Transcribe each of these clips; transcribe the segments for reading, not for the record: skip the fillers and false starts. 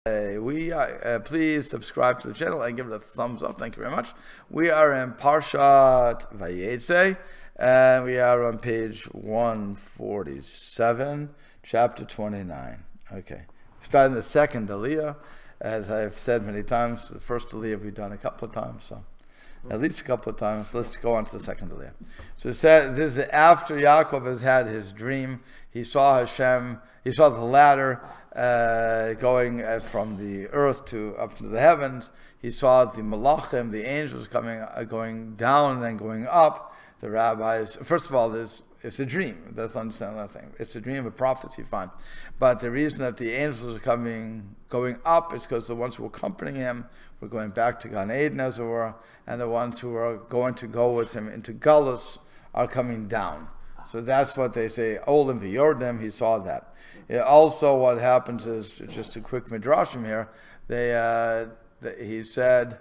Please subscribe to the channel and give it a thumbs up. Thank you very much. We are in parsha Vayatzay, and we are on page 147, chapter 29. Okay, starting the second aliyah. As I've said many times, the first aliyah we've done a couple of times, so at least a couple of times. Let's go on to the second aliyah. So it says, this is after Yaakov has had his dream. He saw Hashem. He saw the ladder going from the earth to up to the heavens. He saw the malachim, the angels going down and then going up. The rabbis, first of all, it's a dream. Let's understand that thing. It's a dream, a prophecy, fine. But the reason that the angels are going up is because the ones who were accompanying him were going back to Gan Eden, as it were, and the ones who are going to go with him into Galus are coming down. So that's what they say. Olim v'yordim, he saw that. Also, what happens is, just a quick midrashim here, he said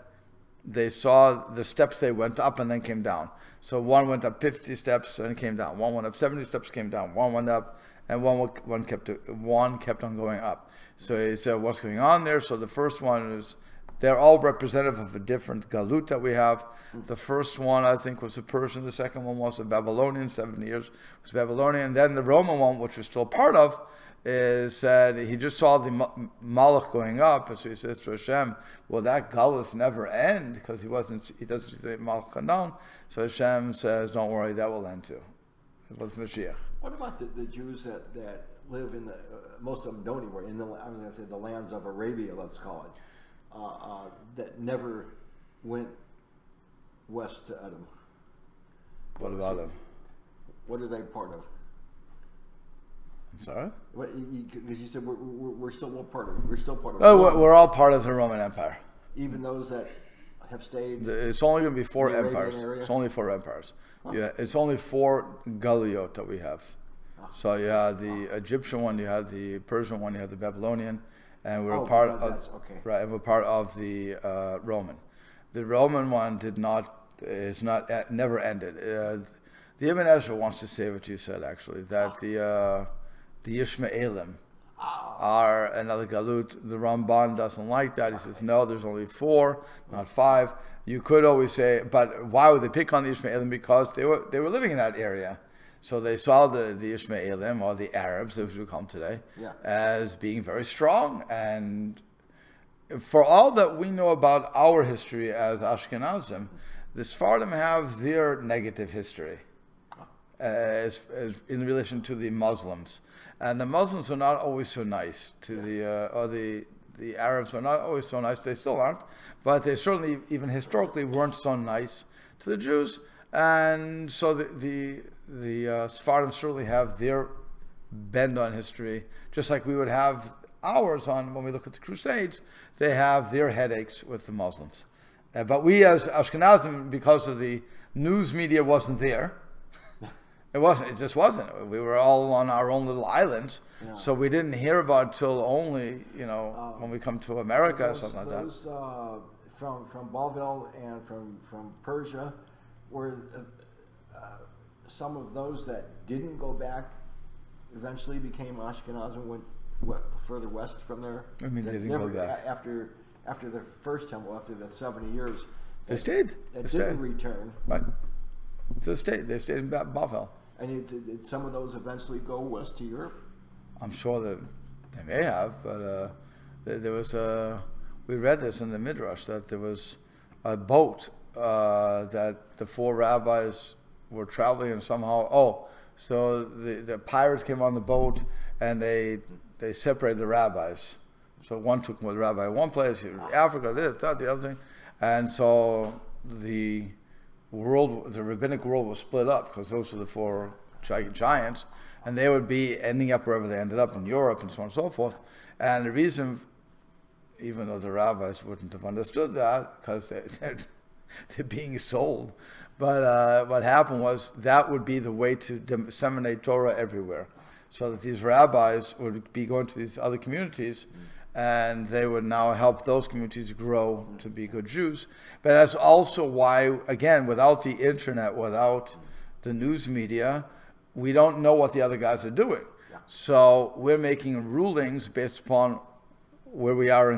they saw the steps, they went up and then came down. So one went up 50 steps and came down. One went up 70 steps, came down. One went up, and one kept on going up. So he said, what's going on there? So the first one is, they're all representative of a different galut that we have. The first one, I think, was a Persian. The second one was a Babylonian. 7 years was Babylonian. And then the Roman one, which we're still part of, is said he just saw the Malach going up. And so he says to Hashem, well, that galus never end, because he doesn't see the Malach come down. So Hashem says, don't worry, that will end too. It was Mashiach. What about the Jews that live in most of them don't anywhere, I was going to say the lands of Arabia, let's call it. That never went west to Edom. What about them? What are they part of? I'm sorry? Because you said we're still part of it. We're still part of it. Oh, we're all part of the Roman Empire. Even those that have stayed? It's only going to be four empires. Area? It's only 4 empires. Huh. Yeah, it's only 4 galuyot that we have. Huh. So you have the Egyptian one, you have the Persian one, you have the Babylonian. And we're right. And we're part of the Roman. The Roman one never ended. The Ibn Ezra wants to say what you said, actually, that the Ishmaelim are another galut. The Ramban doesn't like that. He says no, there's only 4, not 5. You could always say, but why would they pick on the Ishmaelim? Because they were living in that area. So they saw the Ishmaelim, or the Arabs, as we call them today, as being very strong. And for all that we know about our history as Ashkenazim, the Sephardim have their negative history as in relation to the Muslims. And the Muslims are not always so nice to the Arabs are not always so nice. They still aren't, but they certainly, even historically, weren't so nice to the Jews. And so the Sephardim certainly have their bend on history, just like we would have ours on when we look at the Crusades. They have their headaches with the Muslims. But we as Ashkenazim, because of the news media wasn't there, it just wasn't. We were all on our own little islands, so we didn't hear about it till only, when we come to America or something like that. From Bavel and from Persia, were some of those that didn't go back eventually became Ashkenazim, went further west from there? I mean, they didn't go back. After the first temple, after the 70 years. They stayed. They didn't return. Right. So they stayed in Bavel. And did some of those eventually go west to Europe? I'm sure that they may have, but there was we read this in the Midrash, that there was a boat that the 4 rabbis were traveling, and somehow, so the pirates came on the boat and they separated the rabbis. So one took the rabbi in one place, Africa, this, that, the other thing, and so the rabbinic world was split up, because those were the 4 giants, and they would be ending up wherever they ended up, in Europe and so on and so forth. And the reason, even though the rabbis wouldn't have understood that, because they're being sold, but what happened was that would be the way to disseminate Torah everywhere, so that these rabbis would be going to these other communities, and they would now help those communities grow to be good Jews. But that's also why, again, without the internet, without the news media, we don't know what the other guys are doing. So we're making rulings based upon where we are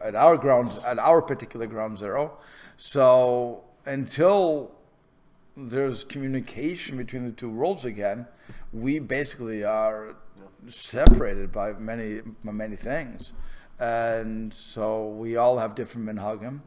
at our particular ground zero. So until there's communication between the two worlds again, we basically are separated by many things, and so we all have different minhagim,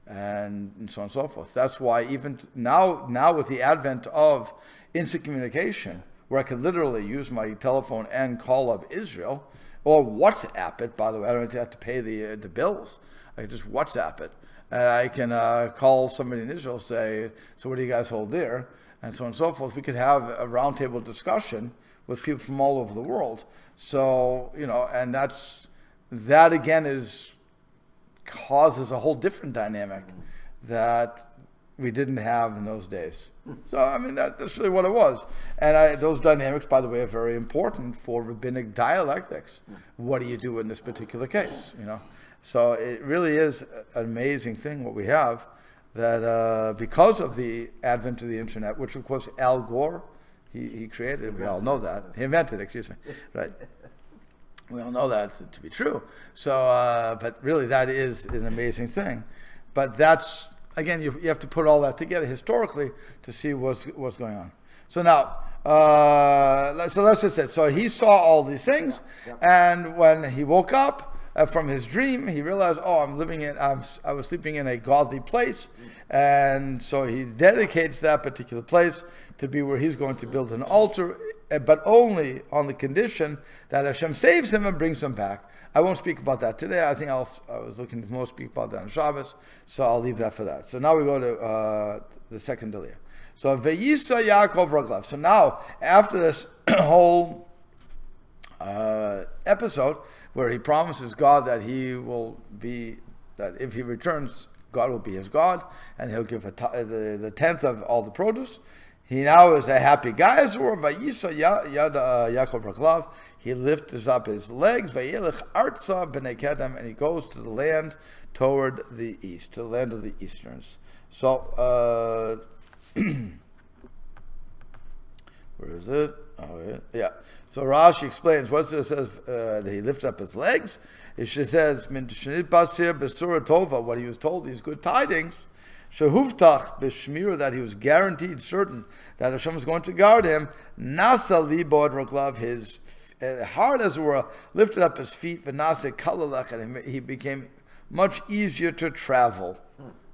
and so on and so forth. That's why even now with the advent of instant communication, where I could literally use my telephone and call up Israel, or WhatsApp it. By the way, I don't have to pay the bills. I can just WhatsApp it. And I can call somebody in Israel, say, so what do you guys hold there? And so on and so forth. We could have a roundtable discussion with people from all over the world. So, and that again causes a whole different dynamic that we didn't have in those days. So, I mean, that's really what it was. And those dynamics, by the way, are very important for rabbinic dialectics. What do you do in this particular case, So it really is an amazing thing what we have, that because of the advent of the internet, which of course Al Gore, he created, we all know that. He invented, excuse me, right. We all know that to be true. So, but really that is an amazing thing. But that's, again, you have to put all that together historically to see what's going on. So now, so that's just it. So he saw all these things, and when he woke up from his dream, he realized, I was sleeping in a godly place, and so he dedicates that particular place to be where he's going to build an altar, but only on the condition that Hashem saves him and brings him back. I won't speak about that today. I think I was looking to most speak about that on Shabbos, so I'll leave that for that. So now we go to the second Aliyah. So Vayatzay Yaakov Raglav. So now, after this whole episode, where he promises God that that if he returns, God will be his God, and he'll give the tenth of all the produce. He now is a happy guy. Vayatzay Yaakov Raglav. He lifts up his legs, Vayelech Artza b'nei Kedem, and he goes to the land toward the east, to the land of the Easterns. So, where is it? Oh, yeah. So Rashi explains, what it says that he lifts up his legs. It says, Min shenit basir besura tova, when he was told these good tidings, shehuftach b'shmir, that he was guaranteed, certain, that Hashem was going to guard him, nasa libo ad raglav, his heart, as it were, lifted up his feet, v'nase kalalach, and he became much easier to travel.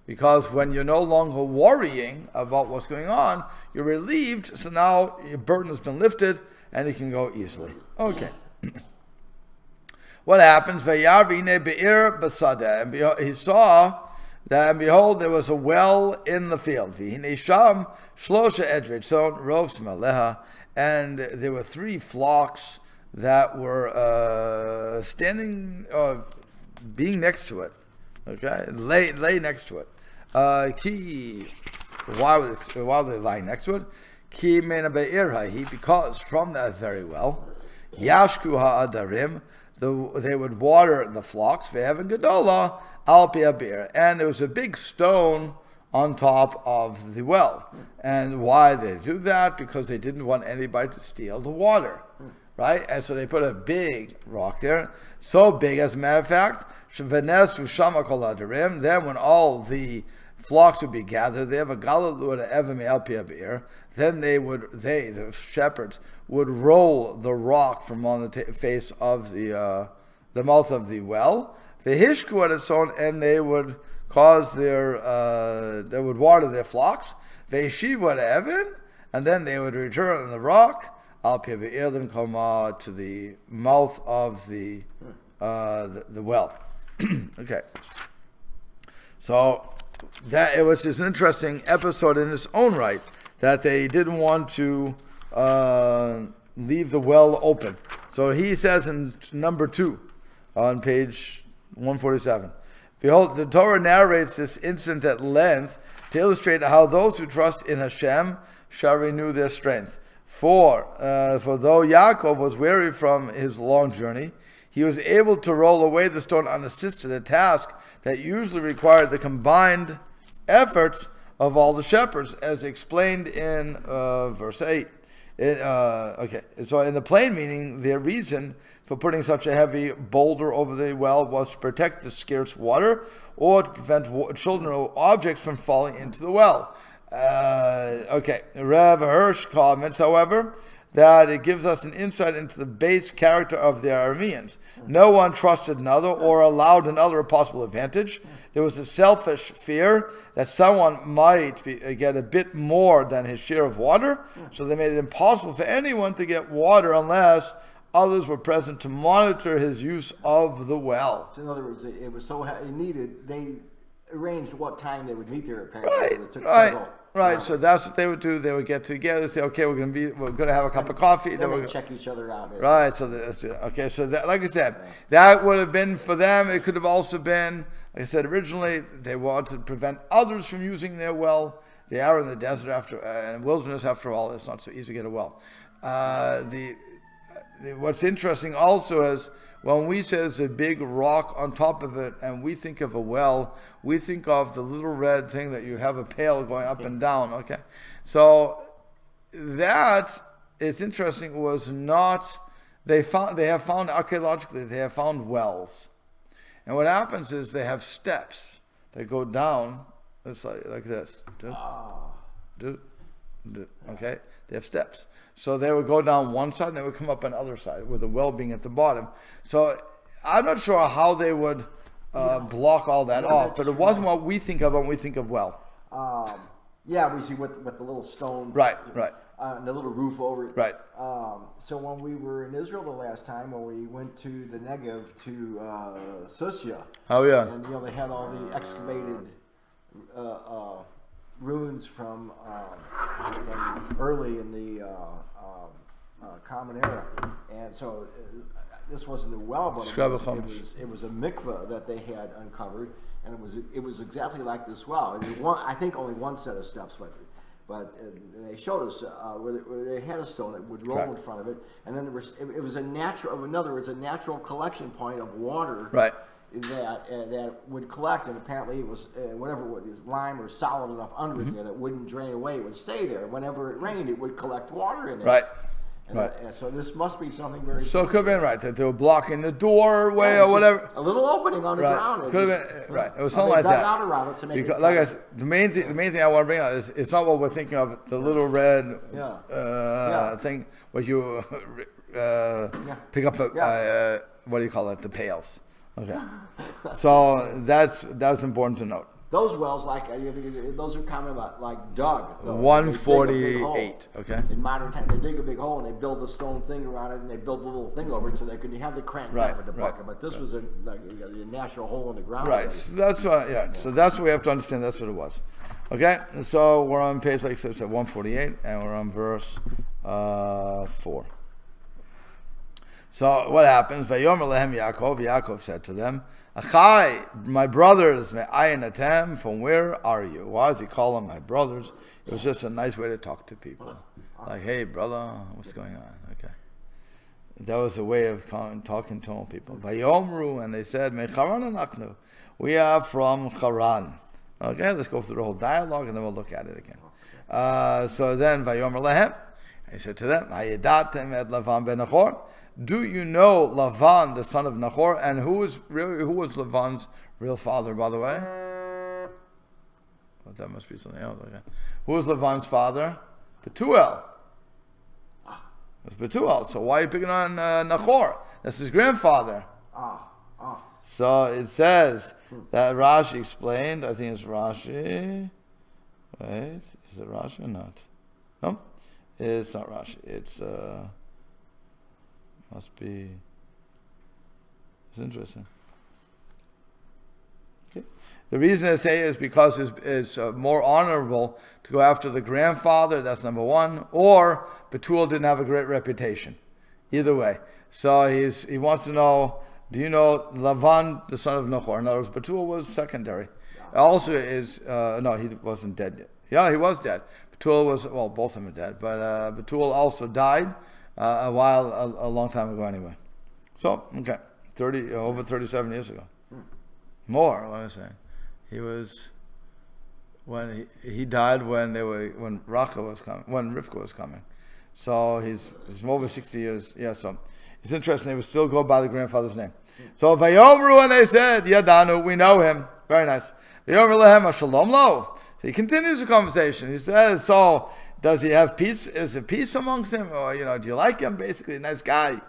Because when you're no longer worrying about what's going on, you're relieved, so now your burden has been lifted, and he can go easily. Okay. What happens? And he saw that, and behold, there was a well in the field. And there were 3 flocks that were standing, being next to it. Okay, lay next to it. Why were they lying next to it? Because from that very well, Yashku ha'adarim, they would water the flocks, gedola al pi habir, and there was a big stone on top of the well. And why they do that? Because they didn't want anybody to steal the water, right? And so they put a big rock there, so big, as a matter of fact, then when all the flocks would be gathered there, then the shepherds would roll the rock from on the face of the mouth of the well, and they would cause they would water their flocks, and then they would return on the rock, to the mouth of the well. Okay, so that it was just an interesting episode in its own right, that they didn't want to leave the well open. So he says in number 2 on page 147, behold, the Torah narrates this incident at length to illustrate how those who trust in Hashem shall renew their strength. For though Yaakov was weary from his long journey, he was able to roll away the stone unassisted, a task that usually required the combined efforts of all the shepherds, as explained in verse 8. Okay, so in the plain meaning, their reason for putting such a heavy boulder over the well was to protect the scarce water or to prevent children or objects from falling into the well. Okay, Rev Hirsch comments, however, that it gives us an insight into the base character of the Arameans. No one trusted another or allowed another a possible advantage. There was a selfish fear that someone might get a bit more than his share of water, so they made it impossible for anyone to get water unless others were present to monitor his use of the well. So in other words, it was so needed, they arranged what time they would meet there apparently. Right, It took right. several Right, hours. so that's what they would do. They would get together, say, "Okay, we're gonna have a cup of coffee." Then we're they check each other out. right. So that's okay. So that, like I said, that would have been for them. It could have also been, like I said originally, they wanted to prevent others from using their well. They are in the desert after and wilderness. After all, it's not so easy to get a well. What's interesting also is when we say there's a big rock on top of it, and we think of a well, we think of the little red thing that you have a pail going up and down. Okay, so that it's interesting was not. They have found archaeologically they have found wells, and what happens is they have steps that go down. It's like this. Okay, they have steps. So they would go down one side and they would come up on the other side with the well being at the bottom. So I'm not sure how they would block all that off, but it wasn't what we think of when we think of well. Yeah, we see with the little stone. Right. And the little roof over it. Right. So when we were in Israel the last time, when we went to the Negev to Susia. Oh yeah. And they had all the excavated ruins from early in the Common Era, and so this wasn't a well, but it was a mikveh that they had uncovered, and it was exactly like this well. I think only one set of steps, but they showed us where they had a stone that would roll in front of it, and then it was a natural collection point of water. Right. That would collect, and apparently it was whatever it was, lime or solid enough under it that it wouldn't drain away. It would stay there. Whenever it rained, it would collect water in it. Right. And so this must be something very. So it could have been right that they were blocking the doorway or whatever. A little opening on the ground. Could have been right. It was something like that. Out around it to make it like I said, the main thing I want to bring out is it's not what we're thinking of. The little red thing where you pick up what do you call it? The pails. Okay, so that's important to note. Those wells, those are common like dug. 148. Okay. In modern time, they dig a big hole and they build a stone thing around it, and they build a little thing over it so they could have the crank down with the bucket. But this was a natural hole in the ground. Right. So that's So that's what we have to understand. That's what it was. Okay. So we're on page 148, and we're on verse 4. So what happens? Vayomer lehem Yaakov. Yaakov said to them, "Achai, my brothers, me'ayin atem, from where are you?" Why does he call them my brothers? It was just a nice way to talk to people, like, "Hey, brother, what's going on?" Okay, that was a way of talking to people. Vayomru, and they said, "Mecharan anachnu, we are from Haran." Okay, let's go through the whole dialogue, and then we'll look at it again. So then Vayomer lehem, he said to them, "Hayedatem et Lavan ben Nachor." Do you know Lavan, the son of Nahor, and who was Lavan's real father, by the way? Well, that must be something else. Okay. Who was Lavan's father? Betuel. It's Betuel. So why are you picking on Nahor? That's his grandfather. So it says that Rashi explained. I think it's Rashi. Wait, is it Rashi or not? No, it's not Rashi. It's must be. It's interesting. Okay. The reason I say is because it's more honorable to go after the grandfather. That's number one. Or Betuel didn't have a great reputation. Either way. So he wants to know. Do you know Lavan, the son of Nahor? In other words, Betuel was secondary. Also, no, he wasn't dead yet. Yeah, he was dead. Betuel was both of them are dead, but Betuel also died. A long time ago anyway. So, okay, over 37 years ago. More, what was I saying? He was, when he died when Rivka was coming. So he's over 60 years. Yeah, so it's interesting. They would still go by the grandfather's name. So Vayomru, and they said, Yadanu, we know him. Very nice. Vayomru lehem shalom lo. So he continues the conversation. He says, so does he have peace? Is there peace amongst him? Or, do you like him? Basically, a nice guy.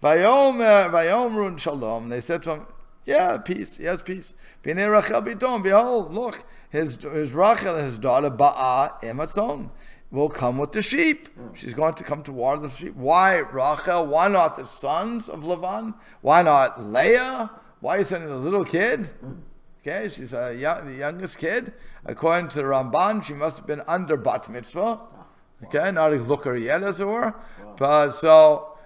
Vayomru shalom. They said to him, yeah, peace. He has peace. Behold, look, his Rachel, his daughter, Ba'a Ematzon, will come with the sheep. She's going to come to water the sheep. Why Rachel? Why not the sons of Lavan? Why not Leah? Why are you sending the little kid? Okay, she's the youngest kid. According to the Ramban, she must have been under bat mitzvah. Okay, not a looker yet, as it were. But so,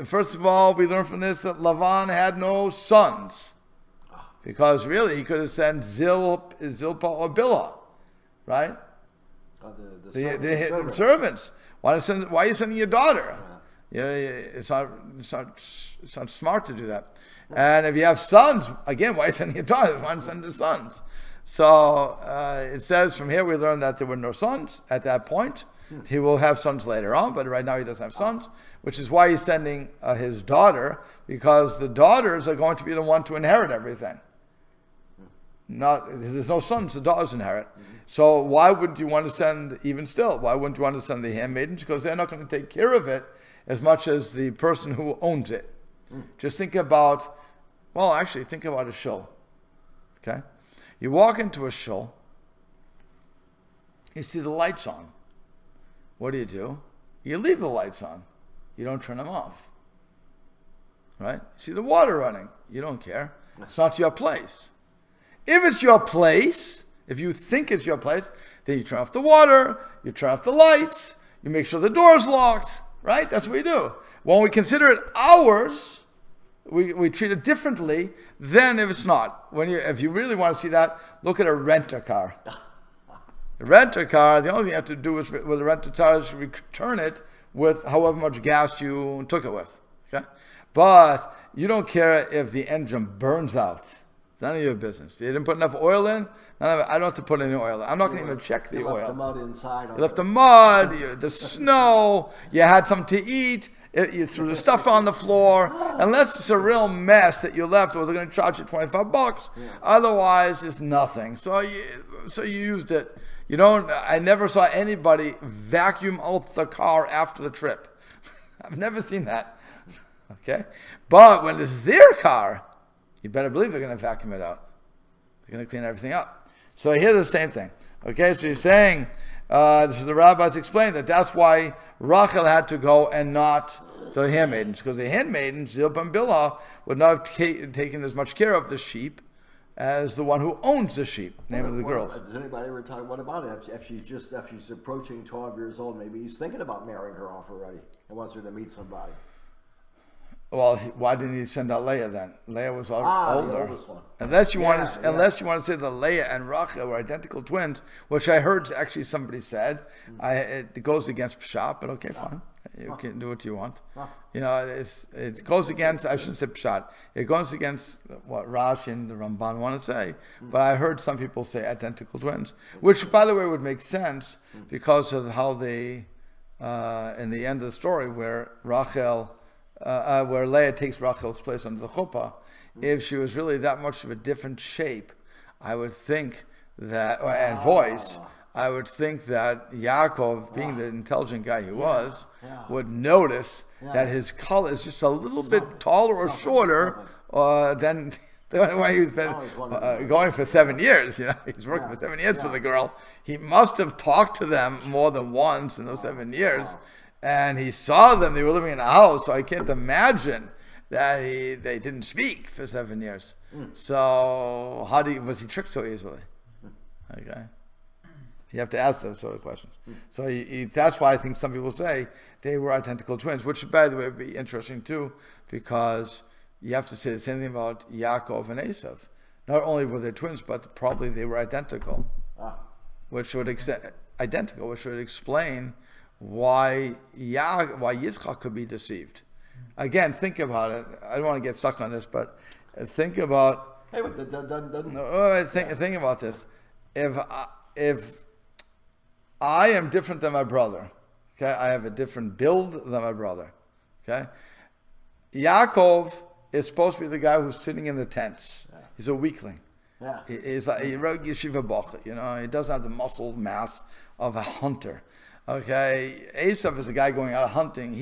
first of all, we learn from this that Lavan had no sons. Because really, he could have sent Zilpah or Bilhah, right? The servants. Why are you sending your daughter? It's not smart to do that. And if you have sons, again, why are you sending your daughter? Why not send the sons? So it says from here we learn that there were no sons at that point. He will have sons later on, but right now he doesn't have sons, which is why he's sending his daughter, because the daughters are going to be the one to inherit everything. There's no sons, the daughters inherit. So why wouldn't you want to send, even still, why wouldn't you want to send the handmaidens? Because they're not going to take care of it as much as the person who owns it. Just think about a shul. Okay? You walk into a shul, you see the lights on. What do? You leave the lights on. You don't turn them off. Right? You see the water running. You don't care. It's not your place. If it's your place, if you think it's your place, then you turn off the water, you turn off the lights, you make sure the door's locked, right? That's what we do. When we consider it ours, we treat it differently than if it's not. If you really want to see that, look at a rent-a-car. A rent-a-car, the only thing you have to do with a rent-a-car is return it with however much gas you took it with. Okay? But you don't care if the engine burns out. It's none of your business. You didn't put enough oil in. I don't have to put any oil in. I'm not going to even check the oil. You left the mud inside. You left the mud, the snow. You had something to eat. You threw the stuff on the floor. Unless it's a real mess that you left, or they're going to charge you $25. Yeah. Otherwise, it's nothing. So you used it. I never saw anybody vacuum out the car after the trip. I've never seen that. Okay, but when it's their car, you better believe they're going to vacuum it out. They're going to clean everything up. So here's the same thing. Okay, so you're saying, this is the rabbis explained that's why Rachel had to go and not the handmaidens, because the handmaidens, Zilpah and Bilhah, would not have taken as much care of the sheep as the one who owns the sheep, namely the girls. Does anybody ever talk, what about it? If she's approaching 12 years old, maybe he's thinking about marrying her off already and wants her to meet somebody. Well, why didn't he send out Leah then? Leah was older. The oldest one. Unless you want to say that Leah and Rachel were identical twins, which I heard actually somebody said. It goes against Pshat, but okay, fine. You can do what you want. It goes against, I shouldn't say Pshat. It goes against what Rashi and the Ramban want to say. But I heard some people say identical twins, which, by the way, would make sense because of how they, in the end of the story, where Leah takes Rachel's place under the chuppah, if she was really that much of a different shape, I would think that, and voice, I would think that Yaakov, being the intelligent guy he was, would notice that his color is just a little bit taller or shorter than the way he's been going for 7 years. He's working for 7 years for the girl. He must have talked to them more than once in those 7 years. And he saw them, they were living in a house, so I can't imagine that they didn't speak for 7 years. So was he tricked so easily? Okay. You have to ask those sort of questions. So that's why I think some people say they were identical twins, which, by the way, would be interesting too, because you have to say the same thing about Yaakov and Esav. Not only were they twins, but probably they were identical, which would explain why Yitzchak could be deceived. Again, think about it. I don't want to get stuck on this, but think about. Hey, but think about this. If I am different than my brother, Okay, I have a different build than my brother. Okay, Yaakov is supposed to be the guy who's sitting in the tents. Yeah. He's a weakling. Yeah. He's like he wrote yeshiva bocha. He doesn't have the muscle mass of a hunter. Okay, Esav is a guy going out hunting.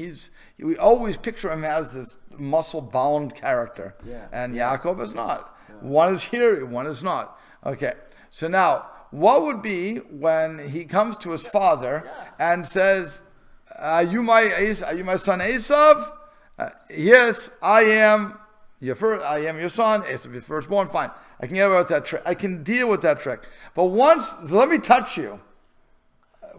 We always picture him as this muscle-bound character, and Yaakov is not. Yeah. One is here, one is not. Okay, so now what would be when he comes to his father and says, "Are you my son Esav?" Yes, I am. I am your son. Esav, your firstborn. Fine, I can get about that trick. I can deal with that trick. But let me touch you.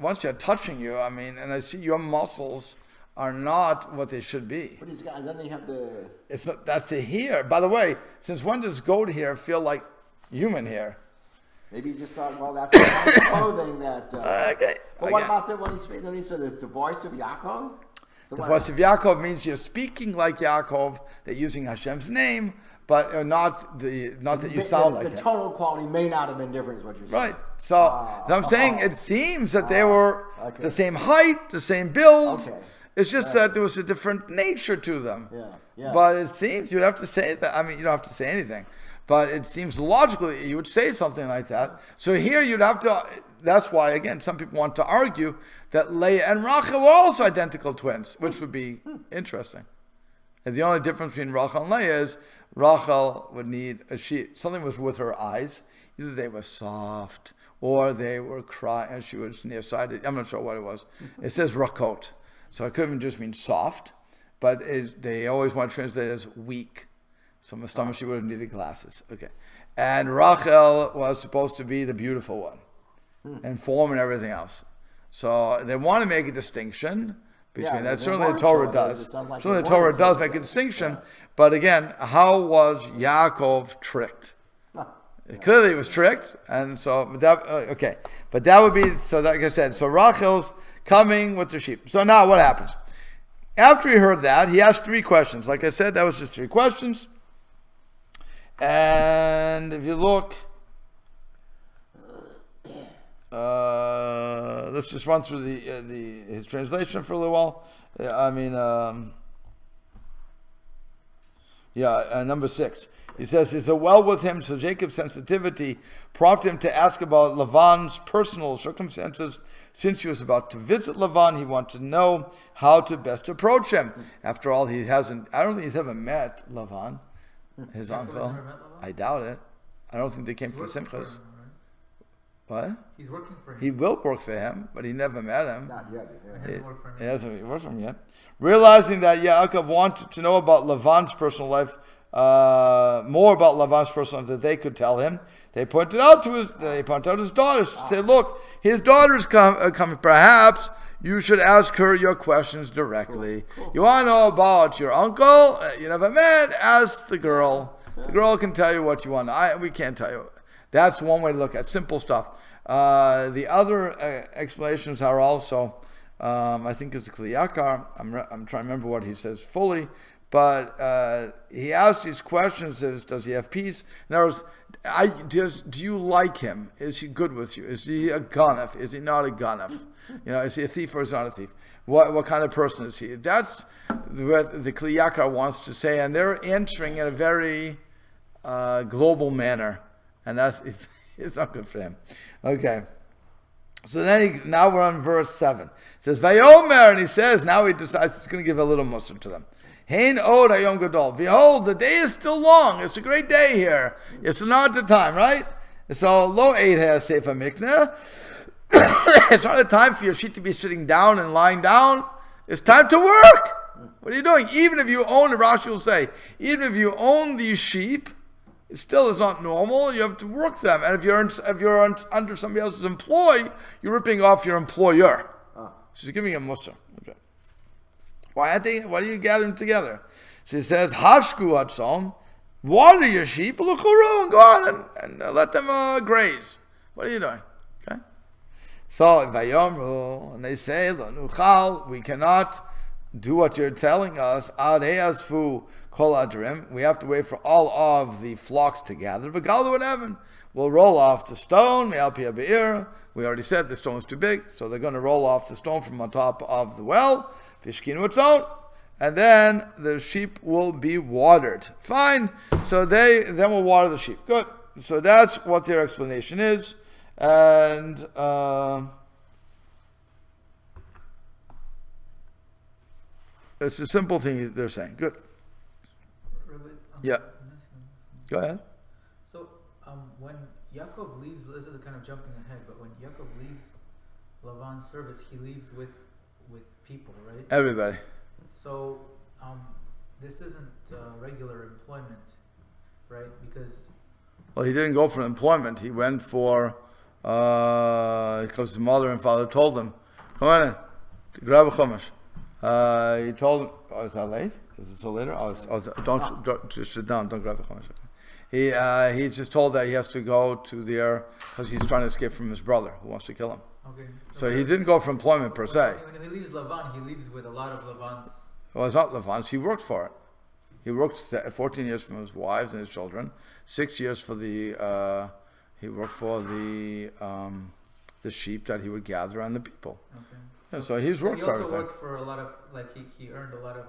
Once they're touching you, and I see your muscles are not what they should be. But then they have the... That's the hair. By the way, since when does goat hair feel like human hair? Maybe he just thought, well, that's the clothing that... okay. But what about when he said it's the voice of Yaakov? The voice of Yaakov means you're speaking like Yaakov, they're using Hashem's name, but not that you sound like him. The tonal quality may not have been different, is what you're saying. Right. So I'm saying it seems that they were the same height, the same build. Okay. It's just that there was a different nature to them. Yeah. But it seems you'd have to say that. You don't have to say anything. But it seems logically you would say something like that. So here you'd have to... That's why, again, some people want to argue that Leah and Rachel were also identical twins, which would be interesting. And the only difference between Rachel and Leah is Rachel would need something was with her eyes. Either they were soft or they were crying and she was nearsighted. I'm not sure what it was. It says rakot. So it couldn't just mean soft, but they always want to translate it as weak. So my stomach, she would have needed glasses. Okay. And Rachel was supposed to be the beautiful one and form and everything else. So they want to make a distinction between that. Certainly the Torah does. Certainly the Torah does make a distinction. But again, how was Yaakov tricked? Clearly he was tricked. And so, okay. But that would be, so like I said, so Rachel's coming with the sheep. So now what happens? After he heard that, he asked 3 questions. Like I said, that was just 3 questions. And if you look, let's just run through his translation for a little while. Number 6. He says, "Is it well with him?" So Jacob's sensitivity prompted him to ask about Lavan's personal circumstances. Since he was about to visit Lavan, he wanted to know how to best approach him. After all, I don't think he's ever met Lavan, his uncle. I doubt it. I don't think they came for Simchas. What? He's working for him. He will work for him, but he never met him. Not yet. He hasn't worked for him yet. Realizing that Yaakov wanted to know about Lavan's personal life, more about Lavan's personal life that they could tell him, they pointed out his daughters. Said, "Look, his daughter's coming. Perhaps you should ask her your questions directly. Cool. You want to know about your uncle you never met? Ask the girl. The girl can tell you what you want. We can't tell you." That's one way to look at simple stuff. The other explanations are also, I think it's Kliyakar. I'm trying to remember what he says fully, but he asks these questions: does he have peace? In other words, do you like him? Is he good with you? Is he a ganef? Is he not a ganef? Is he a thief or is he not a thief? What kind of person is he? That's what the Kliyakar wants to say, and they're answering in a very global manner. And it's not good for him. Okay. So now we're on verse 7. It says, Vayomer, and he says, now he decides he's going to give a little mussar to them. Hein od hayom gadol. Behold, the day is still long. It's a great day here. It's not the time, right? So, lo eid sefer mikneh. It's not a time for your sheep to be sitting down and lying down. It's time to work. What are you doing? Even if you own, Rashi will say, even if you own these sheep, it still is not normal. You have to work them, and if you're under somebody else's employ, you're ripping off your employer. She's giving a mussar. Okay. Why are you gathering together? She says, "Hashku atzon, water your sheep, l'churu, and go on and let them graze." What are you doing? Okay. So vayomru, and they say, "Lo nuchal, we cannot do what you're telling us. Ad easfu kol adrim. We have to wait for all of the flocks to gather. V'galu and Evan will roll off the stone. Me'al pia be'ir We already said the stone is too big, so they're going to roll off the stone from on top of the well, Vishkinu its own, and then the sheep will be watered. Fine. So then we'll water the sheep. Good. So that's what their explanation is. And it's a simple thing they're saying. Good. Yeah. Go ahead. So when Yaakov leaves, this is kind of jumping ahead, but when Yaakov leaves Lavan's service, he leaves with people, right? Everybody. So this isn't regular employment, right? Because Well, he didn't go for employment. He went for because his mother and father told him, "Come on in, to grab a chumash." He told him, "Oh, is that late? Is it so later? Don't just sit down. Don't grab a chumash." He just told that he has to go to there because he's trying to escape from his brother who wants to kill him. okay. So he didn't go for employment per se. When he leaves Lavan, he leaves with a lot of Lavan's. Well, it's not Lavan's. He worked for it. He worked 14 years from his wives and his children, 6 years for the. He worked for the sheep that he would gather and the people. Okay. Yeah, so he's worked for everything. He also worked for a lot of, like he earned a lot of,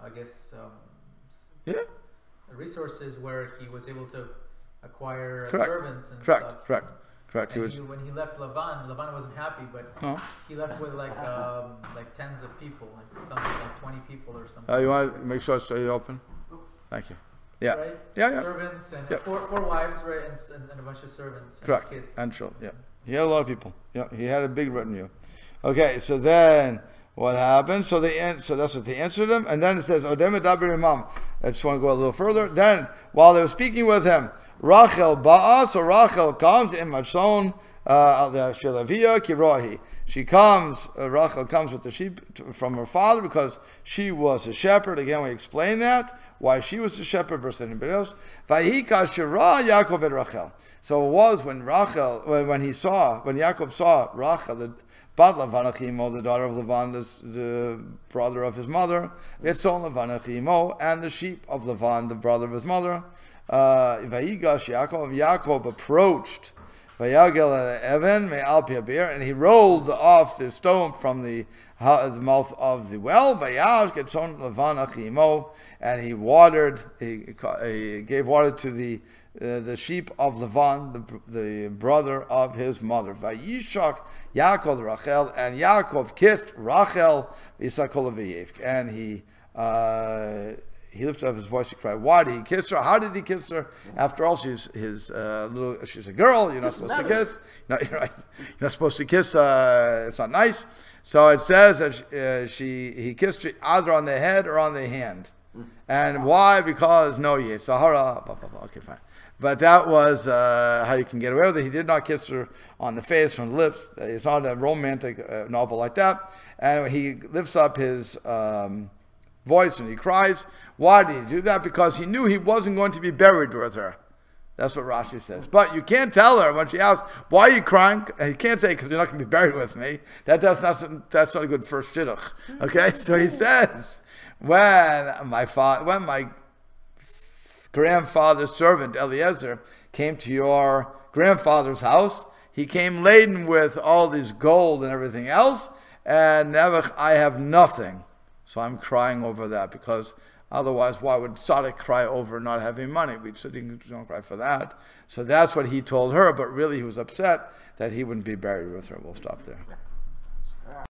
I guess, Yeah. resources where he was able to acquire Correct. servants and Correct. stuff. Correct. Correct. And when he left Lavan wasn't happy, but No. he left with like tens of people, like something like 20 people or something. You want to make sure I stay open? Thank you. Yeah. Right? Yeah. Yeah. Servants and Yep. four wives, right, and a bunch of servants. Correct. And his kids. And children. Yeah. He had a lot of people. Yeah. He had a big retinue. Okay. So then what happened? So that's what they answered him. And then it says, "Odem edaber imam." I just want to go a little further. Then while they were speaking with him, Rachel ba'a. So Rachel comes in Machon. She comes, Rachel comes with the sheep from her father because she was a shepherd. Again, we explain that, why she was a shepherd versus anybody else. Yaakov and Rachel. So it was when Yaakov saw Rachel, the daughter of Lavan, the brother of his mother, and the sheep of Lavan, the brother of his mother. Yaakov approached and he rolled off the stone from the mouth of the well, and he watered. He gave water to the sheep of Lavan, the brother of his mother. Vayishak Yaakov Rachel, and Yaakov kissed Rachel, and he lifted up his voice to cry. Why did he kiss her? How did he kiss her? After all, she's a girl. You're not supposed to kiss. You're not supposed to kiss. It's not nice. So it says that he kissed her either on the head or on the hand. And why? Because Sahara. Okay, fine. But that was how you can get away with it. He did not kiss her on the face or on the lips. It's not a romantic novel like that. And he lifts up his voice and he cries. Why did he do that? Because he knew he wasn't going to be buried with her. That's what Rashi says. But you can't tell her when she asks, "Why are you crying?" And you can't say, "Because you're not going to be buried with me." That's not a good first shidduch. Okay, so he says, when my grandfather's servant Eliezer came to your grandfather's house, he came laden with all this gold and everything else, and Nebuch, I have nothing. So I'm crying over that, because otherwise, why would Tzaddik cry over not having money? We don't cry for that. So that's what he told her, but really he was upset that he wouldn't be buried with her. We'll stop there.